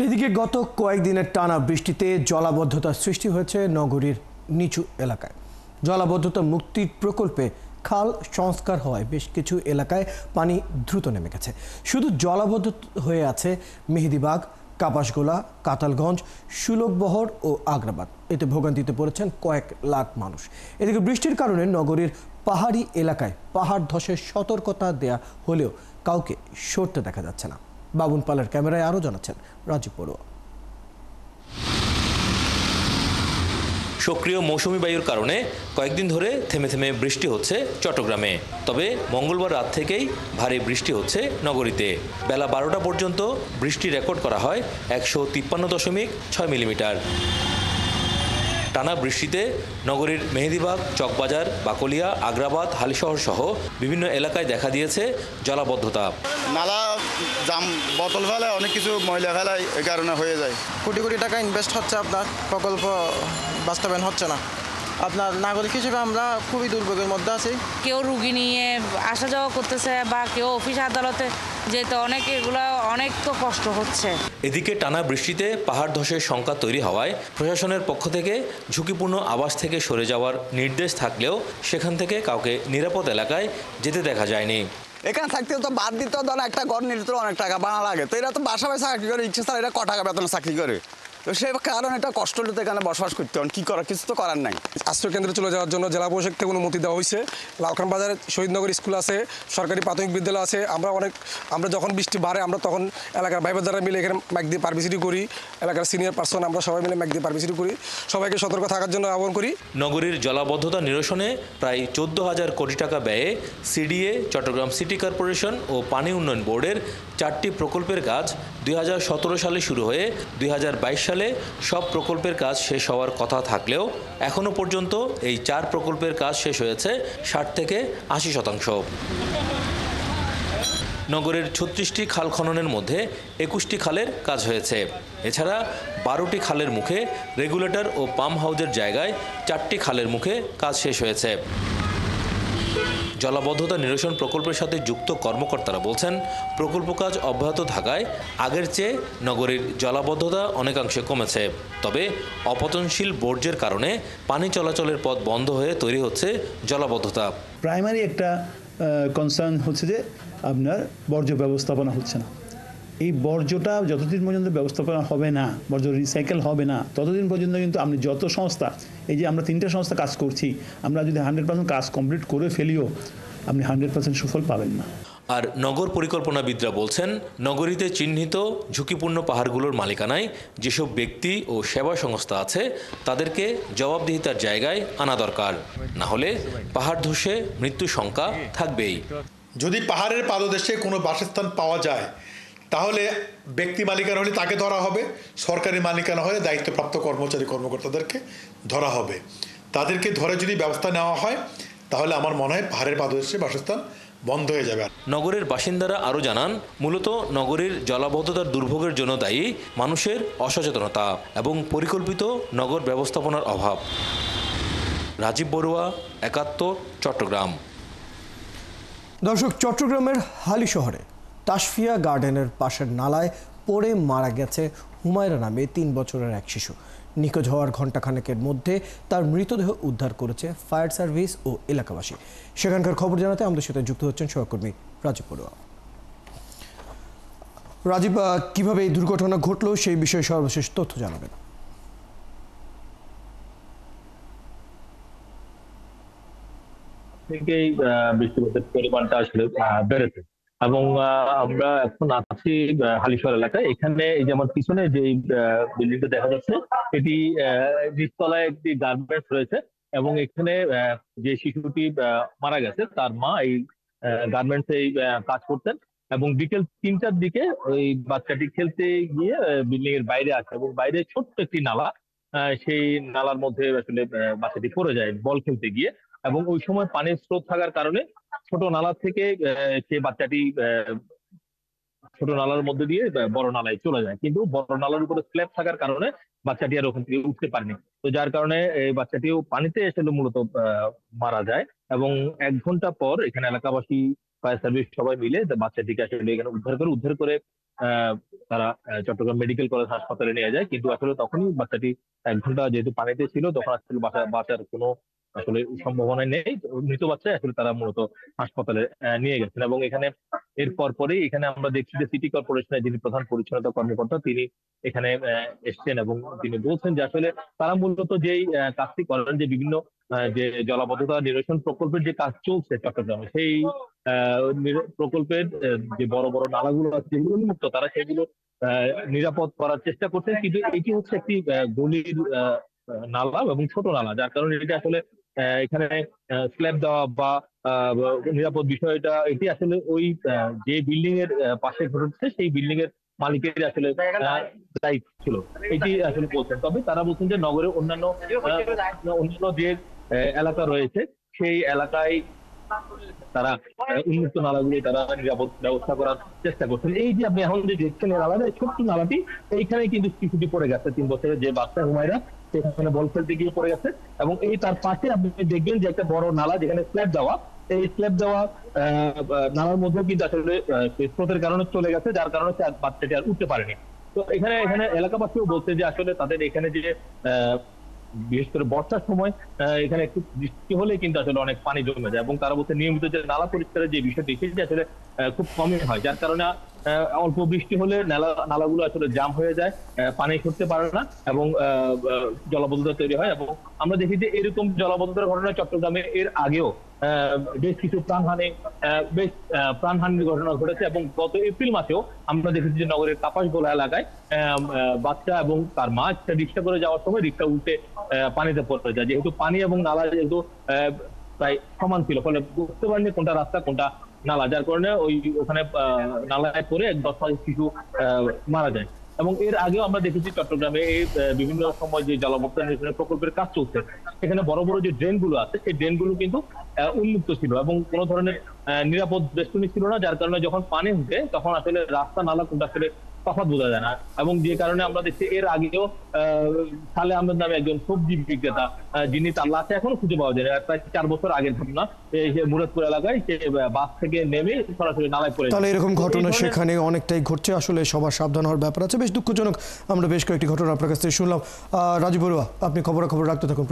এদিকে গত কয়েকদিনের টানা বৃষ্টিতে জলাবদ্ধতার সৃষ্টি হয়েছে নগরীর নিচু এলাকায়। জলাবদ্ধতা মুক্তির প্রকল্পে খাল সংস্কার হওয়ায় বেশ কিছু এলাকায় পানি দ্রুত নেমে গেছে। শুধু জলাবদ্ধ হয়ে আছে মেহেদীবাগ, কাপাসগোলা, কাতালগঞ্জ, সুলভবহর ও আগ্রাবাদ। এতে ভোগান্তিতে পড়েছেন কয়েক লাখ মানুষ। এদিকে বৃষ্টির কারণে নগরীর পাহাড়ি এলাকায় পাহাড় ধসের সতর্কতা দেয়া হলেও কাউকে সরতে দেখা যাচ্ছে না। বাবুন পালের ক্যামেরায় আরও জানাচ্ছেন রাজীব বড়ুয়া। সক্রিয় মৌসুমী বায়ুর কারণে কয়েকদিন ধরে থেমে থেমে বৃষ্টি হচ্ছে চট্টগ্রামে। তবে মঙ্গলবার রাত থেকেই ভারী বৃষ্টি হচ্ছে নগরীতে। বেলা 12টা পর্যন্ত বৃষ্টি রেকর্ড করা হয় 153.6 মিলিমিটার। টানা বৃষ্টিতে নগরীর মেহেদীবাগ, চকবাজার, বাকলিয়া, আগ্রাবাদ, হালিশহর সহ বিভিন্ন এলাকায় দেখা দিয়েছে জলাবদ্ধতা। নালা জাম, বোতল ফেলায়, অনেক কিছু ময়লা ফেলায়, এই কারণে হয়ে যায়। কোটি কোটি টাকা ইনভেস্ট হচ্ছে, আপনার প্রকল্প বাস্তবায়ন হচ্ছে না। আপনার নাগরিক হিসেবে আমরা খুবই দুর্ভোগের মধ্যে আছি। কেউ রুগী নিয়ে আসা যাওয়া করতেছে বা কেউ অফিস আদালতে যেতে অনেক তো কষ্ট হচ্ছে। এদিকে টানা বৃষ্টিতে পাহাড় ধসের শঙ্কা তৈরি হওয়ায় প্রশাসনের পক্ষ থেকে ঝুঁকিপূর্ণ আবাস থেকে সরে যাওয়ার নির্দেশ থাকলেও সেখান থেকে কাউকে নিরাপদ এলাকায় যেতে দেখা যায়নি। এখানে থাকতে তো বাদ দিতে ধরো একটা ঘর নিতে তো অনেক টাকা বানা লাগে, তো এরা তো বাসা বাসা চাকরি করে, ইচ্ছে ছাড়া এরা ক টাকা বেতনে চাকরি করে, তো সে কারণে এটা কষ্ট হলে তো এখানে বসবাস করতে হবে, কি করার, কিছু তো করার নাই। আশ্রয় কেন্দ্রে চলে যাওয়ার জন্য জেলা প্রশাসক থেকে অনুমতি দেওয়া হয়েছে। লালখান বাজারে শহীদনগর স্কুল আছে, সরকারি প্রাথমিক বিদ্যালয় আছে। আমরা যখন বৃষ্টি বাড়ে আমরা তখন এলাকার ভাইবার দ্বারা মিলে এখানে ম্যাক দিয়ে পারমিশিটি করি। এলাকার সিনিয়র পার্সন আমরা সবাই মিলে ম্যাক দিয়ে পারমিশিটি করি, সবাইকে সতর্ক থাকার জন্য আহ্বান করি। নগরীর জলাবদ্ধতা নিরসনে প্রায় 14,000 কোটি টাকা ব্যয়ে সিডিএ, চট্টগ্রাম সিটি কর্পোরেশন ও পানি উন্নয়ন বোর্ডের 4টি প্রকল্পের কাজ 2017 সালে শুরু হয়ে 2022 সালে সব প্রকল্পের কাজ শেষ হওয়ার কথা থাকলেও এখনও পর্যন্ত এই 4 প্রকল্পের কাজ শেষ হয়েছে 60 থেকে 80%। নগরের 36টি খাল খননের মধ্যে 21টি খালের কাজ হয়েছে। এছাড়া 12টি খালের মুখে রেগুলেটর ও পাম্প হাউসের জায়গায় 4টি খালের মুখে কাজ শেষ হয়েছে। জলাবদ্ধতা নিরসন প্রকল্পের সাথে যুক্ত কর্মকর্তারা বলছেন, প্রকল্প কাজ অব্যাহত থাকায় আগের চেয়ে নগরীর জলাবদ্ধতা অনেকাংশে কমেছে। তবে অপতনশীল বর্জ্যের কারণে পানি চলাচলের পথ বন্ধ হয়ে তৈরি হচ্ছে জলাবদ্ধতা। প্রাইমারি একটা কনসার্ন হচ্ছে যে আপনার বর্জ্য ব্যবস্থাপনা হচ্ছে না। এই বর্জ্যটা যতদিন পর্যন্ত ব্যবস্থাপনা হবে না, বর্জ্য রিসাইকেল হবে না, ততদিন পর্যন্ত কিন্তু আপনি যত সংস্থা, এই যে আমরা 3টে সংস্থা কাজ করছি, আমরা যদি 100% কাজ কমপ্লিট করে ফেলিও আপনি 100% সুফল পাবেন না। আর নগর পরিকল্পনাবিদরা বলছেন, নগরীতে চিহ্নিত ঝুঁকিপূর্ণ পাহাড়গুলোর মালিকানায় যেসব ব্যক্তি ও সেবা সংস্থা আছে তাদেরকে জবাবদিহিতার জায়গায় আনা দরকার, না হলে পাহাড় ধসে মৃত্যু সংখ্যা থাকবেই। যদি পাহাড়ের পাদদেশে কোনো বাসস্থান পাওয়া যায় তাহলে ব্যক্তি মালিকানা হলে তাকে ধরা হবে, সরকারি মালিকানা হলে দায়িত্বপ্রাপ্ত কর্মচারী কর্মকর্তাদেরকে ধরা হবে। তাদেরকে ধরে যদি ব্যবস্থা নেওয়া হয় তাহলে আমার মনে হয় পাহাড়ের পাদদেশে বাসস্থান বন্ধ হয়ে যাবে। নগরের বাসিন্দারা আরও জানান, মূলত নগরীর জলাবদ্ধতার দুর্ভোগের জন্য দায়ী মানুষের অসচেতনতা এবং পরিকল্পিত নগর ব্যবস্থাপনার অভাব। রাজীব বড়ুয়া, 71, চট্টগ্রাম। দর্শক, চট্টগ্রামের হালিশহরে তাসফিয়া গার্ডেনের পাশের নালায় পড়ে মারা গেছে হুমায়রা নামে 3 বছরের এক শিশু। নিখোঁজ হওয়ার ঘণ্টাখানেকের মধ্যে তার মৃতদেহ উদ্ধার করেছে ফায়ার সার্ভিস ও এলাকাবাসী। সেখানকার খবর জানাতে আমাদের সাথে যুক্ত হচ্ছেন সহকর্মী রাজীব বড়ুয়া। রাজীব, কিভাবে এই দুর্ঘটনা ঘটলো সেই বিষয়ে সর্বশেষ তথ্য জানাবেন। থেকেই বৃষ্টিপাতের পরিমাণটা আসলে বেড়েছে এবং আমরা এখন আছি হালিশহর এলাকায়। এখানে এই যে আমার পিছনে যে বিল্ডিংটা দেখা যাচ্ছে, এটি নিচতলায় একটি গার্মেন্টস রয়েছে এবং এখানে যে শিশুটি মারা গেছে তার মা এই গার্মেন্টস এই কাজ করতেন এবং বিকেল 3টার দিকে ওই বাচ্চাটি খেলতে গিয়ে বিল্ডিং এর বাইরে আসে এবং বাইরে ছোট্ট একটি নালা, সেই নালার মধ্যে আসলে বাচ্চাটি পড়ে যায় বল খেলতে গিয়ে এবং ওই সময় পানির স্রোত থাকার কারণে ছোট নালা থেকে সে বাচ্চাটি ছোট নালার মধ্যে দিয়ে বড় নালায় চলে যায়, কিন্তু বড় নালার উপরে স্ল্যাব থাকার কারণে বাচ্চাটি আর ওখান থেকে উঠতে পারেনি। তো যার কারণে এই বাচ্চাটিও পানিতে এসে মূলত মারা যায় এবং 1 ঘন্টা পর এখানে এলাকাবাসী, ফায়ার সার্ভিস সবাই মিলে বাচ্চাটিকে আসলে এখানে উদ্ধার করে তারা চট্টগ্রাম মেডিকেল কলেজ হাসপাতালে নিয়ে যায়, কিন্তু আসলে তখনই বাচ্চাটি 1 ঘন্টা যেহেতু পানিতে ছিল, তখন আসলে বাঁচার কোনো আসলে সম্ভাবনা নেই। মৃত বাচ্চা আসলে তারা মূলত হাসপাতালে নিয়ে গেছেন। এবং এখানে এর পরেই এখানে আমরা দেখছি যে সিটি কর্পোরেশনের যিনি প্রধান পরিচ্ছন্নতা কর্মকর্তা তিনি এখানে এসছেন এবং তিনি বলছেন যে আসলে তারা মূলত যেই কাজটি করেন, যে বিভিন্ন যে জলাবদ্ধতা নিরসন প্রকল্পের যে কাজ চলছে চট্টগ্রামে, সেই প্রকল্পের যে বড় বড় নালাগুলো আছে যেগুলো উন্মুক্ত, তারা সেগুলো নিরাপদ করার চেষ্টা করছেন। কিন্তু এটি হচ্ছে একটি গলির নালা এবং ছোট নালা, যার কারণে এটা আসলে এখানে স্ল্যাব দেওয়া বা নিরাপদ বিষয়টা এটি আসলে ওই যে বিল্ডিং এর পাশে ঘটেছে সেই বিল্ডিং এর মালিকের আসলে দায়িত্ব ছিল, এটি আসলে বলছেন। তবে তারা বলছেন যে নগরের অন্যান্য যে এলাকা রয়েছে সেই এলাকায় তারা উন্মুক্ত নালাগুলো তারা নিরাপদ ব্যবস্থা করার চেষ্টা করছেন। এই যে আপনি এখন যে দেখছেন নালাটা, ছোট্ট নালাটি, এইখানে কিন্তু শিশুটি পড়ে গেছে, 3 বছরের যে বাচ্চা হুমায়রা, সেখানে বল খেলতে গিয়ে পড়ে গেছে। এবং এই তার পাশে আপনি দেখবেন যে একটা বড় নালা যেখানে স্ল্যাব দেওয়া, এই স্ল্যাব দেওয়া নালার মধ্যেও কিন্তু আসলে স্রোতের কারণে চলে গেছে, যার কারণে বাচ্চাটি আর উঠতে পারেনি। তো এখানে এলাকাবাসীও বলছে যে আসলে তাদের এখানে যে বিশেষ করে বর্ষার সময় এখানে একটু বৃষ্টি হলে কিন্তু আসলে অনেক পানি জমে যায়, এবং তারা বলছে নিয়মিত যে নালা পরিষ্কারের যে বিষয়টি সেটি আসলে খুব কমই হয়, যার কারণে অল্প বৃষ্টি হলে নালাগুলো আসলে জাম হয়ে যায়, পানি ছুটতে পারে না এবং জলাবদ্ধতা তৈরি হয়। এবং আমরা দেখি যে এরকম জলাবদ্ধতার ঘটনা চট্টগ্রামে এর আগেও বেশ কিছু প্রাণহানির ঘটনা ঘটেছে। এবং গত এপ্রিল মাসেও আমরা দেখেছি যে নগরের কাপাসগোলা এলাকায় বাচ্চা এবং তার মা একটা রিক্সা করে যাওয়ার সময় রিক্সা উল্টে পানিতে পড়ে যায়, যেহেতু পানি এবং নালা যেহেতু প্রায় সমান ছিল, ফলে বুঝতে পারেনি কোনটা রাস্তা কোনটা নালা, যার কারণে ওখানে নালায় পড়ে 10 শিশু মারা যায়। এবং এর আগেও আমরা দেখেছি চট্টগ্রামে এই বিভিন্ন সময় যে জলাবদ্ধতা নিরসনের প্রকল্পের কাজ চলছে, সেখানে বড় বড় যে ড্রেনগুলো আছে সেই ড্রেনগুলো কিন্তু উন্মুক্ত ছিল এবং কোনো ধরনের নিরাপদ বেষ্টনী ছিল না, যার কারণে যখন পানি উঠে তখন আসলে রাস্তা নালা কোনটা আসলে তফাৎ বোঝা যায় না। এবং যে কারণে আমরা দেখছি এর আগেও সালে আহমেদ নামে একজন সবজি বিক্রেতা, যিনি তার লাশে এখনো খুঁজে পাওয়া যায় না, প্রায় 4 বছর আগের ঘটনা, মুরাদপুর এলাকায় সে বাস থেকে নেমে সরাসরি নালায় পড়ে। তাহলে এরকম ঘটনা সেখানে অনেকটাই ঘটছে, আসলে সবার সাবধান হওয়ার ব্যাপার আছে। বেশ দুঃখজনক, আমরা বেশ কয়েকটি ঘটনা আপনার কাছ থেকে শুনলাম। রাজু বড়ুয়া, আপনি খবরাখবর রাখতে থাকুন।